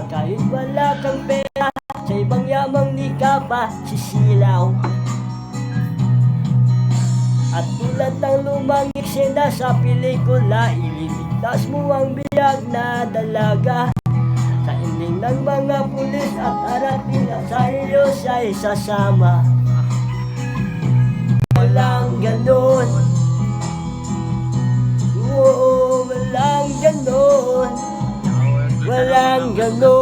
Kahit wala kang pera, sa ibang yamang di ka pa sisilaw. At tulad ng lumang eksena sa pelikula, ililigtas mo ang biyag na dalaga. Sa ending ng mga pulis at arating sa iyo siya'y sasama. Walang ganon, oo, walang ganon, walang ganon.